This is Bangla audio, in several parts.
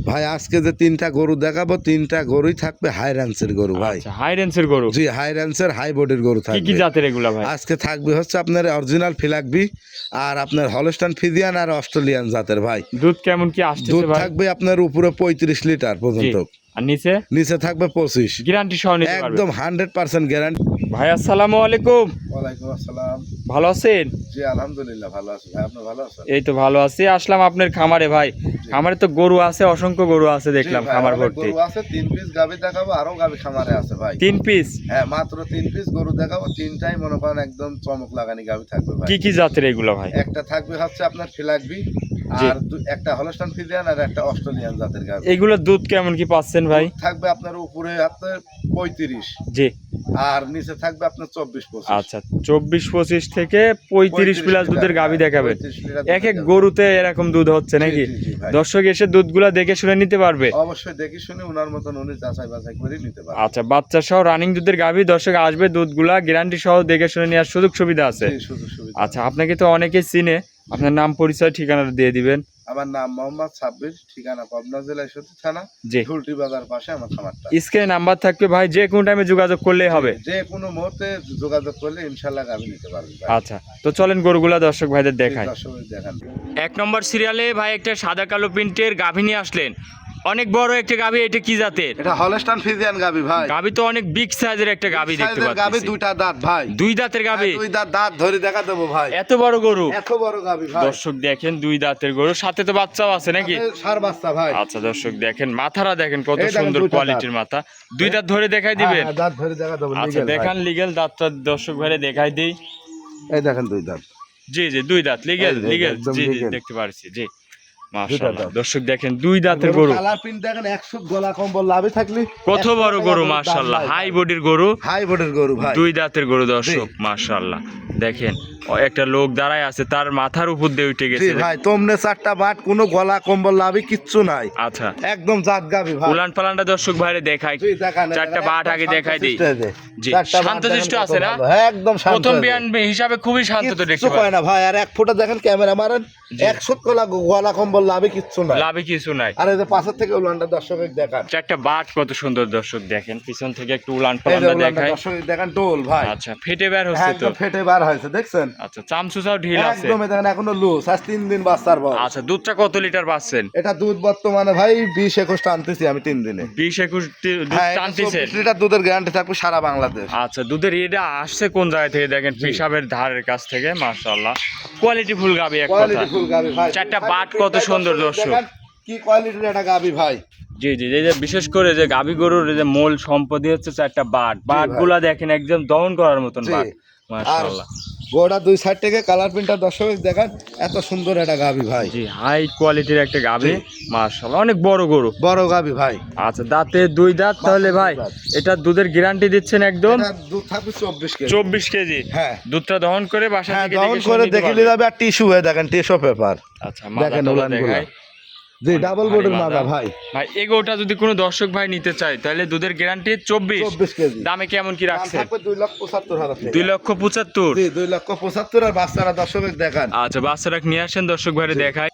ভাই আজকে যে তিনটা গরু দেখাবো, তিনটা গরুই থাকবে হাই রেঞ্জের গরু ভাই। হাই রেঞ্জের গরু? জি, হাই রেঞ্জের হাই বডির গরু কি থাকবে। কি জাতের এগুলা ভাই? আজকে থাকবে হচ্ছে আপনার অরিজিনাল ফিলাকবি আর আপনার হলস্টাইন ফ্রিজিয়ান আর অস্ট্রেলিয়ান জাতের ভাই। দুধ কেমন কি আসছে দুধ ভাই? থাকবে আপনার উপরে 35 লিটার পর্যন্ত, আর নিচে? নিচে থাকবে 25। গ্যারান্টি সহ নিতে পারবে একদম 100% গ্যারান্টি। ভাই আসসালামু আলাইকুম। ওয়ালাইকুম আসসালাম। ভালো আছেন? জি আলহামদুলিল্লাহ ভালো আছি ভাই, আপনি ভালো আছেন? এই তো ভালো আছি। আসলাম আপনার খামারে ভাই। খামারে তো গরু আছে, অসংখ্য গরু আছে দেখলাম খামার ভর্তি। গরু আছে 3 পিস গাবি দেখাবো, আরো গাবি খামারে আছে ভাই। 3 পিস? হ্যাঁ মাত্র 3 পিস গরু দেখাবো, তিনটাই মনে করেন একদম চমক লাগানি গাবি থাকবে ভাই। কি কি জাতের এগুলো ভাই? একটা থাকবে হচ্ছে আপনার ফিলাকবি আর একটা হলস্টাইন ফ্রিজিয়ান আর একটা অস্ট্রেলিয়ান জাতের গাবি। এগুলোর দুধ কেমন কি পাচ্ছেন ভাই? থাকবে আপনার উপরে আপনার 35 জি, আর নিচে থাকবে আপনার 24-25। আচ্ছা 24-25 থেকে 35 প্লাস দুধের গাভী দেখাবেন। এক এক গরুতে এরকম দুধ হচ্ছে নাকি? দর্শক এসে দুধগুলা দেখে শুনে নিতে পারবে? অবশ্যই দেখে শুনে ওনার মতন উনি যাচাই বাছাই করে নিতে পারবে। আচ্ছা, বাচ্চা সহ রানিং দুধের গাভী দর্শক আসবে, দুধগুলা গ্যারান্টি সহ দেখে শুনে নেওয়ার সুযোগ সুবিধা আছে। সুযোগ সুবিধা। আচ্ছা, আপনাকে তো অনেকেই চিনে, আপনার নাম পরিচয় ঠিকানাটা দিয়ে দিবেন। আমার নাম মোহাম্মদ সাব্বির, ঠিকানা পাবনা জেলা ঈশ্বরদী থানা, জি, ঝুলটি বাজার পাশে আমার খামারটা। স্ক্রিনে নাম্বার থাকবে ভাই, যে কোনো টাইমে যোগাযোগ করলেই হবে। যে কোনো মুহূর্তে যোগাযোগ করলে ইনশাআল্লাহ গাভী নিতে পারবেন ভাই। আচ্ছা, তো চলেন গরুগুলা দর্শক ভাইদের দেখায়। দর্শকদের দেখান। 1 নম্বর সিরিয়ালে ভাই একটা সাদা কালো প্রিন্টের গাভী নিয়ে আসলেন, অনেক বড় একটা গাভী। এটা কি জাতের? এটা হলস্টাইন ফ্রিজিয়ান গাভী ভাই। গাভী তো অনেক বিগ সাইজের একটা গাভী দেখতে গাভী পাচ্ছি। দুইটা দাঁত ভাই। দুই দাঁতের গাভী? দুই দাঁত ধরে দেখা দেবো ভাই। এত বড় গরু? এত বড় গাভী ভাই। দর্শক দেখেন, দুই দাঁতের গরু, সাথে তো বাচ্চাও আছে নাকি? সার বাচ্চা ভাই। আচ্ছা দর্শক দেখেন, মাথাটা দেখেন কত এই দেখেন সুন্দর দুইটা কোয়ালিটির মাথা। দুই দাঁত ধরে দেখাই দিবেন? হ্যাঁ, দাঁত ধরে দেখা দেবো। আচ্ছা দেখান লিগেল দাঁতটা দর্শক ভাইরে দেখাই দেই। এই দেখেন দুই দাঁত। জি জি, দুই দাঁত লিগেল এই যে, লিগেল। একদম জি জি, legal। দেখতে পারছি। জি দুইটা মাশাআল্লাহ, দাঁত। দর্শক দেখেন দুই দাঁতের গরু। কালার প্রিন্ট দেখেন, 100 গলা কম্বল লাভে থাকলি। কত বড় গরু মাশাআল্লাহ, হাই বডির গরু, হাই বডির গরু ভাই। দুই দাঁতের গরু দর্শক মাশাআল্লাহ। দেখেন একটা লোক দাঁড়ায় আছে, তার মাথার উপর দিয়ে উঠে জি গেছে। ভাই, তোমনে চারটা বাট, কোনো গলা কম্বল লাভে কিচ্ছু নাই। আচ্ছা, একদম জাত গাবি ভাই। উলান পালানটা দর্শক ভাইরে দেখাই। জি দেখান, চারটা বাট আগে দেখাই দিই। জি, চারটা বাট শান্তশিষ্ট দেখেন আছে কত না? ভালো। হ্যাঁ একদম শান্ত। প্রথম বিয়ান হিসাবে খুবই শান্ত তো দেখতে কিচ্ছু কয় না ভাই। আর এক ফুটা দেখেন ক্যামেরা মারেন, 100 গলা কম্বল লাভে কিচ্ছু নাই। লাভে কিছু নাই। আর এই যে পাশের থেকে উলানটা দর্শকের দেখান। চারটা বাট কত সুন্দর দর্শক দেখেন, পিছন থেকে একটু উলান এই যে পালানটা উলানটা দেখাই। দর্শকের দেখান, টোল ভাই। আচ্ছা, ফেটে বের হ্যাঁ, হচ্ছে তো? একদম ফেটে বার হয়েছে দেখছেন। আচ্ছা, চামচুচাও ঢিল আছে। একদম দেখেন এখনো লুজ, আজ 3 দিন বাচ্চার বয়স। আচ্ছা, দুধটা কত লিটার পাচ্ছেন? এটা দুধ বর্তমানে ভাই 20-21 টানতেছি আমি 3 দিনে। 20-21 দুধ হ্যাঁ, টানতেছেন? 24 লিটার দুধের গ্যারান্টি থাকবে সারা বাংলাদেশ। আচ্ছা, দুধের এটা আসছে কোন জায়গা থেকে দেখেন? পেশাবের ধারের কাছ থেকে। মাশাআল্লাহ, কোয়ালিটি ফুল গাবি এক কথা। কোয়ালিটি ফুল গাবি ভাই। চারটা বাট কত সুন্দর দর্শক। দেখেন কি কোয়ালিটির একটা গাবি ভাই। জি জি, এই যে বিশেষ করে যে গাবি গরুর যে মূল সম্পদই হচ্ছে চারটা বাট। বাটগুলা দেখেন একদম দহন করার মতন জি। বাট। আর মাশাআল্লাহ, গোড়া দুই সাইড থেকে কালার প্রিন্টটা দর্শক দেখেন, এত সুন্দর একটা গাবি ভাই। জি হাই কোয়ালিটির একটা গাবি মাশাআল্লাহ, অনেক বড় গরু। বড় গাবি ভাই। আচ্ছা, দাঁতে দুই দাঁত। তাহলে ভাই এটা দুধের গ্যারান্টি দিচ্ছেন একদম? এটা দুধ থাকবে 24 কেজি। 24 কেজি? হ্যাঁ, দুধটা দহন করে বাসা হ্যাঁ থেকে দহন দেখে করে শুনে নিতে দেখে পারবে। যাবে। আর টিস্যু হয়ে দেখেন, টিস্যু পেপার। আচ্ছা, দেখেন মাথা উলানগুলো। দেখাই। জি ডাবল বোর্ডের মাথা ভাই। ভাই এগোটা যদি কোনো দর্শক ভাই নিতে চায় তাহলে দুধের গ্যারান্টি 24 কেজি। দামে কেমন কি দাম রাখছেন? থাকবে 2,75,000 2,75,000? জি 2,75,000। আর বাচ্চারা দর্শকের দেখান। আচ্ছা, বাচ্চারা নিয়ে আসেন দর্শক ভাইরে দেখায়।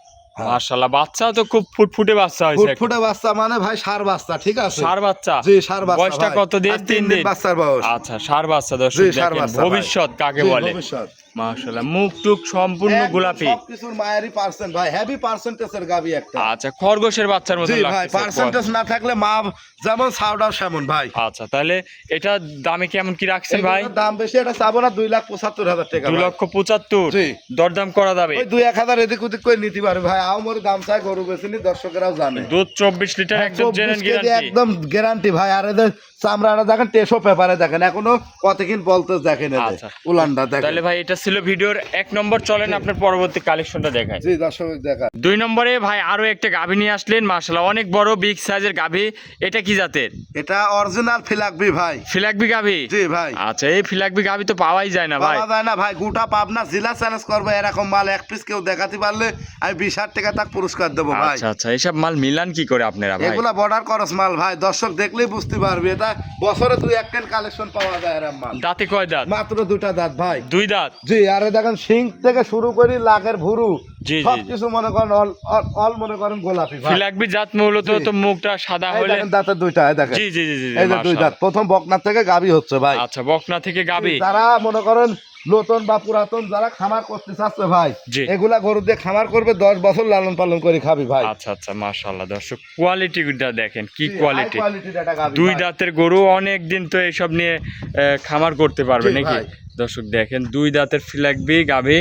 মাশাআল্লাহ, বাচ্চা তো খুব ফুটফুটে বাচ্চা হয়েছে। ফুটফুটে বাচ্চা মানে ভাই ষাঁড় বাচ্চা, ঠিক আছে? ষাঁড় বাচ্চা? জি ষাঁড় বাচ্চা। বয়সটা ভাই। কত দিন? আর 3 দিন বাচ্চার বয়স। আচ্ছা, ষাঁড় বাচ্চা দর্শক জি ষাঁড় দেখেন, বাচ্চা ভাই। ভবিষ্যৎ কাকে জি, বলে। ভবিষ্যৎ। মাশাআল্লাহ, মুখ টুক সম্পূর্ণ গোলাপি। সবকিছুর মায়েরই পার্সেন্ট ভাই, হেভি পার্সেন্টেজের গাবি একটা। আচ্ছা, খরগোশের বাচ্চার মতো জি ভাই, লাগছে। পার্সেন্টেজ না থাকলে মা যেমন সাউডাও সেমন ভাই। আচ্ছা, তাহলে এটা দামে কেমন কি রাখছেন ভাই? এগুলোর দাম বেশি, এটা চাবো না 2,75,000 টাকা। 2,75,000? জি। দরদাম করা যাবে? ওই 2-1,000 এদিক ওদিক করে নিতে পারবে ভাই। আমর দাম চাই গরু বেশিনি, দর্শকেরাও জানে। দুধ 24 লিটার একদম 24 জেনুইন কেজি গ্যারান্টি? একদম গ্যারান্টি ভাই। আর এদের চামড়াটা দেখেন, টেসো পেপারে দেখেন, এখনো কতক্ষণ বলতে দেখেন এদের আচ্ছা, উলানটা দেখেন। তাহলে ভাই এটা ছিল ভিডিওর 1 নম্বর। চলেন আপনার পরবর্তী কালেকশনটা দেখাই। জি দর্শক দেখা। 2 নম্বরে ভাই আরো একটা গাভী নিয়ে আসলেন, মাশাআল্লাহ অনেক বড় বিগ সাইজের গাভী। এটা কি জাতের? এটা অরিজিনাল ফিলাকবি ভাই। ফিলাকবি গাভী? জি ভাই। আচ্ছা, এই ফিলাকবি গাভী তো পাওয়াই যায় না ভাই। পাওয়া যায় না ভাই। গোটা পাবনা জেলা চ্যালেঞ্জ করবে, এরকম মাল এক পিস কেউ দেখাতে পারলে আমি 20,000 টাকা তাক পুরস্কার দেবো ভাই। আচ্ছা আচ্ছা, এসব মাল মিলান কি করে আপনারা ভাই? এগুলা বর্ডার করস মাল ভাই, দর্শক দেখলেই বুঝতে পারবে। এটা বছরে 2-1 কালেকশন পাওয়া যায় এরম মাল। দাঁতে কয় দাঁত? মাত্র 2টা দাঁত ভাই। 2 দাঁত? জি। আরে দেখেন সিং থেকে শুরু করি লাখের ভুরু, জি, জি, সবকিছু মনে করেন অল মনে করেন গোলাপি ভাই। ফিলাকবি জাত মূলত জি। তো মুখটা সাদা এই হলে দেখেন দাঁতের দুইটা, এই দেখেন জি জি জি জি এই যে দুই দাঁত, প্রথম বকনার থেকে গাবি হচ্ছে ভাই। আচ্ছা বকনা থেকে গাবি। যারা মনে করেন নতুন বা পুরাতন যারা খামার করতে চাচ্ছে ভাই, জি। এগুলা গরু দিয়ে খামার করবে, 10 বছর লালন পালন করে খাবি ভাই। আচ্ছা আচ্ছা মাশাআল্লাহ দর্শক কোয়ালিটিটা দেখেন কি জি, কোয়ালিটি। high quality র একটা গাভী দুই ভাই। দাঁতের গরু অনেক দিন তো এইসব নিয়ে খামার করতে পারবে জি, নাকি ভাই। দর্শক দেখেন দুই দাঁতের ফিলাকবি গাভি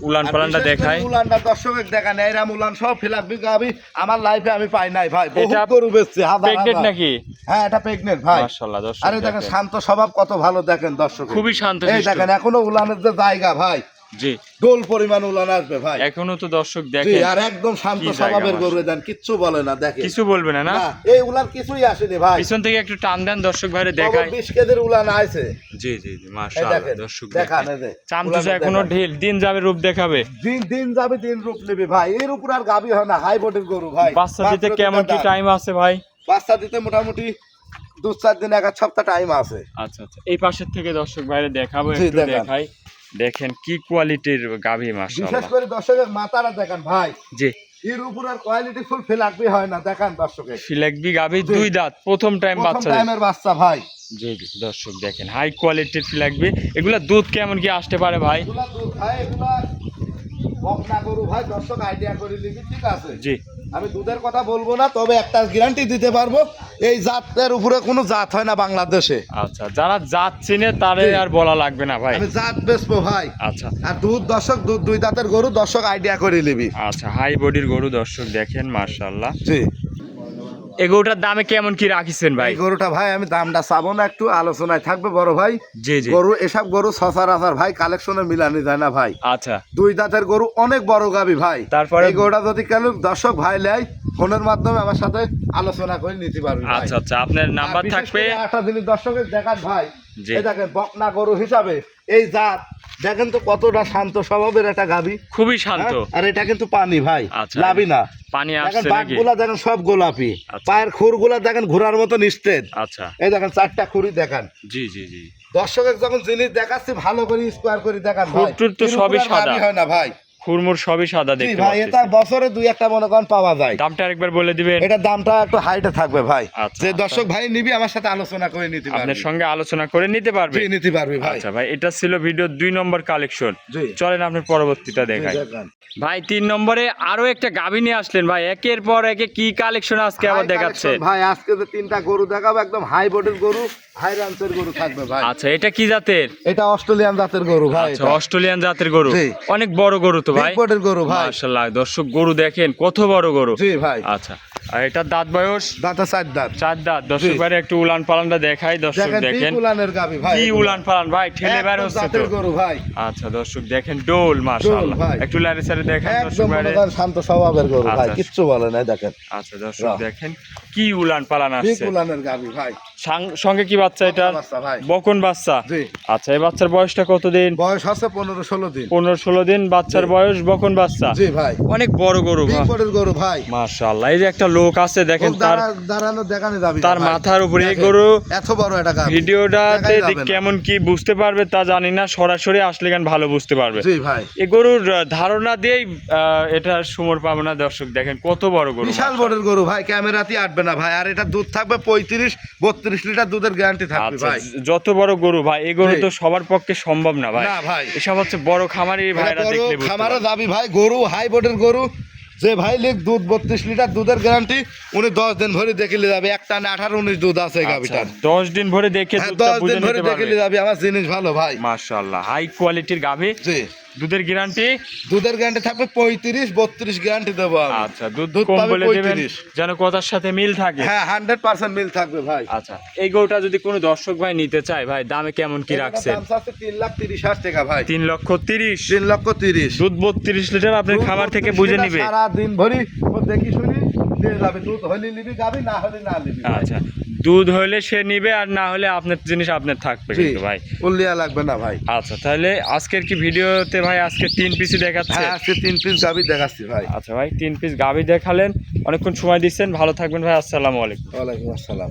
উলান আর পালানটা বিশেষ করে দেখায়। উলানটা দর্শকের দেখান, এরাম উলান সব ফিলাকবি গাভী আমার লাইফে আমি পাই নাই ভাই। বহুত এটা গরু বেচছি, হাজার প্রেগনেন্ট হাজার। নাকি? হ্যাঁ এটা প্রেগনেন্ট ভাই। মাশাআল্লাহ দর্শক আরে দেখেন দেখেন শান্ত স্বভাব কত ভালো, দেখেন দর্শক খুবই শান্ত এই শিষ্ট। দেখেন এখনো উলানের যে জায়গা ভাই, জি ডোল পরিমাণ উলান আসবে ভাই। এখনো তো দর্শক জি, দেখেন আর একদম শান্ত কি জায়গা স্বভাবের গরু, মাশাআল্লাহ। দেন কিচ্ছু বলে না, দেখেন কিছু বলবে না না না, এই উলান কিছুই আসেনি ভাই। পিছন থেকে একটু টান দেন দর্শক ভাইরে খবর দেখায়। 20 কেজির উলান আছে। জি জি জি এই মাশাআল্লাহ দেখেন দর্শক দেখান, দেখেন এই যে চামচুসা উলানের এখনো দেখান। ঢিল দিন যাবে রূপ দেখাবে। দিন দিন যাবে দিন রূপ নেবে ভাই, এর উপর আর গাবি হয় না, হাই বডির গরু ভাই। বাচ্চা দিতে মাত্র কেমন কি দুটা দাঁত। টাইম আছে ভাই? বাচ্চা দিতে মোটামুটি 2-4 দিন, 1 সপ্তাহ টাইম আছে। আচ্ছা আচ্ছা এই পাশের থেকে দর্শক ভাইরে দেখাবো জি, একটু দেখান। দেখাই। দেখেন কি কোয়ালিটির গাভী বিশেষ মাশাআল্লাহ। করে দর্শকের মাথাটা দেখেন ভাই, জি এর উপর আর কোয়ালিটি ফুল ফেলাকবি হয় না, দেখেন দর্শকের ফিলাকবি গাভী জি। দুই দাঁত প্রথম টাইম প্রথম বাচ্চা দেয়। টাইমের বাচ্চা ভাই। জি জি দর্শক দেখেন হাই কোয়ালিটির ফিলাকবি। এগুলা দুধ কেমন কি আসতে পারে ভাই? এগুলা দুধ ভাই, এগুলা বকনা গরু ভাই, দর্শক আইডিয়া করে নিবি, ঠিক আছে? জি আমি দুধের কথা বলবো না, তবে একটা গ্যারান্টি দিতে পারবো, এই জাতের উপরে কোনো জাত হয় না বাংলাদেশে। আচ্ছা যারা জাত চিনে তারে জি। আর বলা লাগবে না ভাই। আমি জাত বেচবো ভাই। আচ্ছা আর দুধ দর্শক, দুধ দুই দাঁতের গরু, দর্শক আইডিয়া করে নিবি। আচ্ছা হাই বডির গরু দর্শক দেখেন মাশাআল্লাহ। জি, এই গরুটার দামে কেমন কি রাখিছেন ভাই? এই গরুটা ভাই আমি দামটা চাবো না, একটু আলোচনায় থাকবে বড় ভাই। জি জি গরু এসব গরু সচরাচর ভাই কালেকশনে মিলানি যায় না ভাই। আচ্ছা দুই দাঁতের গরু অনেক বড় গাবি ভাই। তারপরে- এই গরুটা যদি কেন দর্শক ভাই লেয়, ফোনের মাধ্যমে আমার সাথে আলোচনা করে নিতে পারবে ভাই। আচ্ছা আচ্ছা আপনার নাম্বার আর বিশেষ থাকবে। করে একটা জিনিস দর্শকের দেখান ভাই, জি। এই দেখেন বকনা গরু হিসাবে এই জাত দেখেন তো কতটা শান্ত স্বভাবের একটা গাবি। খুবই শান্ত। আর এটা কিন্তু পানি ভাই, আচ্ছা। লাভি না। পানি দেখেন আসছে নাকি? বাঘগুলা দেখেন সব গোলাপি, আচ্ছা। পায়ের খুরগুলা দেখেন ঘোড়ার মতো নিস্তেজ। আচ্ছা এই দেখেন 4টা খুরি দেখেন। জি জি জি দর্শকের যখন জিনিস দেখাচ্ছি ভালো করে স্কোয়ার করে দেখান ভাই। খুরটুর তো এর উপর সবই আর সাদা। গাভী হয় না ভাই। খুরমুর সবই সাদা জি দেখতে ভাই, এটা পাচ্ছি। বছরে 2-1টা মনে করেন পাওয়া যায়। দামটা আরেকবার বলে দিবেন। এটার দামটা একটু হাইটে থাকবে ভাই। আচ্ছা, যে আচ্ছা। দর্শক ভাই নিবি আমার সাথে আলোচনা করে নিতে পারবে। আপনার সঙ্গে আলোচনা করে নিতে পারবে। জি, নিতে পারবে ভাই। আচ্ছা ভাই এটা ছিল ভিডিও 2 নম্বর কালেকশন। জি। চলেন আপনার পরবর্তীটা দেখাই। দেখান। ভাই 3 নম্বরে আরো একটা গাভী নিয়ে আসলেন ভাই, একের পর একে কি কালেকশন আজকে আবার হাই দেখাচ্ছে? কালেকশন ভাই, আজকে যে 3টা গরু দেখাবো একদম হাই বডির গরু, হাই রান্সের গরু থাকবে ভাই। আচ্ছা এটা কি জাতের? এটা অস্ট্রেলিয়ান জাতের গরু ভাই। আচ্ছা অস্ট্রেলিয়ান জাতের গরু। জি। অনেক বড় গরু তো ভাই। বিগ বডির গরু ভাই। মাশাআল্লাহ দর্শক গরু দেখেন কত বড় গরু। জি ভাই। আচ্ছা আর এটা দাঁত বয়স দাঁতা 4 দাঁত। 4 দাঁত। দর্শক জি। ভাই একটু উলান পালানটা দেখাই দর্শক দেখেন দেখেন বিগ উলানের গাবি ভাই। কি উলান পালান ভাই ঠেলে বের একদম হচ্ছে তো। জাতের গরু ভাই। আচ্ছা দর্শক দেখেন ডোল মাশাআল্লাহ। ভাই। একটু লারে সারে দেখেন দর্শক একদম ভাই। মনে করেন শান্ত স্বভাবের গরু ভাই, আচ্ছা। কিচ্ছু বলে না, দেখেন আচ্ছা দর্শক বাহ। দেখেন কি উলান পালান বিগ আসছে। উলানের গাবি ভাই। সঙ্গে কি বাচ্চা এটা? বাচ্চা ভাই। বকন বাচ্চা। জি। আচ্ছা এই বাচ্চার বয়সটা কতদিন? বয়স আছে 15-16 দিন। 15-16 দিন বাচ্চার জি। বয়স, বকন বাচ্চা। জি ভাই। অনেক বড় গরু বিগ ভাই বডির গরু ভাই। মাশাআল্লাহ। এই যে একটা লোক আছে দেখেন ও তার দাঁড়ানো দেখানো যাবে না তার ভাই। মাথার উপরে এই দেখেন, গরু এত বড় একটা গাবি। ভিডিওটাতে দেখাই যাবে না। কেমন কি বুঝতে পারবে তা জানি না, সরাসরি আসলে গান ভালো বুঝতে পারবে। জি ভাই। এই গরুর ধারণা দিয়েই এটা সুমর পাবো না। দর্শক দেখেন কত বড় গরু। বিশাল বডির গরু ভাই, ক্যামেরাতে আটবে না ভাই। আর এটা দুধ থাকবে 35-32 লিটার দুধের গ্যারান্টি থাকবে আচ্ছা ভাই। যত বড় গরু ভাই এই গরু জি। তো সবার পক্ষে সম্ভব না ভাই। না ভাই। এসব হচ্ছে বড় খামারি ভাইরা এটা বড় দেখলে বুঝতে খামারে পারবে। যাবি ভাই, গরু হাই বডির গরু। যে ভাই লিখ দুধ 32 লিটার দুধের গ্যারান্টি, উনি 10 দিন ভরে দেখিলে যাবে। এক টানে 18-19 দুধ আছে এই আচ্ছা, গাবিটার। 10 দিন ভরে দেখে হ্যাঁ, দুধটা 10 বুঝে দিন ভরে নিতে দেখিলে পারবে। যাবে। আমার জিনিস ভালো ভাই। মাশাআল্লাহ হাই কোয়ালিটির গাভী। জি। দুধের গ্যারান্টি? দুধের গ্যারান্টি থাকবে 35-32 গ্যারান্টি দেবো আমি। আচ্ছা দুধ দুধ কম পাবে বলে দেবেন 35। যেন কথার সাথে মিল থাকে। হ্যাঁ 100% মিল থাকবে ভাই। আচ্ছা এই গরুটা যদি কোনো দর্শক ভাই নিতে চায় ভাই দামে কেমন কি রাখছেন? দাম আছে 3,30,000 টাকা ভাই। 3,30,000। 3,30,000। দুধ 32 লিটার আপনার খামার থেকে বুঝে নিবে। সারা দিন ভরি ও দেখি শুনি নিয়ে যাবে। দুধ হলে নিবি গাবি, না হলে না নিবি ভাই। আচ্ছা দুধ হলে সে নিবে আর না হলে আপনার জিনিস আপনার থাকবে জি, কিন্তু ভাই। উল্লিয়া লাগবে না ভাই। আচ্ছা তাহলে আজকের কি ভিডিওতে ভাই আজকে 3 পিসই দেখাচ্ছে? হ্যাঁ আজকে 3 পিস গাবি দেখাচ্ছি ভাই। আচ্ছা ভাই 3 পিস গাভী দেখালেন, অনেকক্ষণ সময় দিচ্ছেন, ভালো থাকবেন ভাই, আসসালামু আলাইকুম। ওয়ালাইকুম আসসালাম।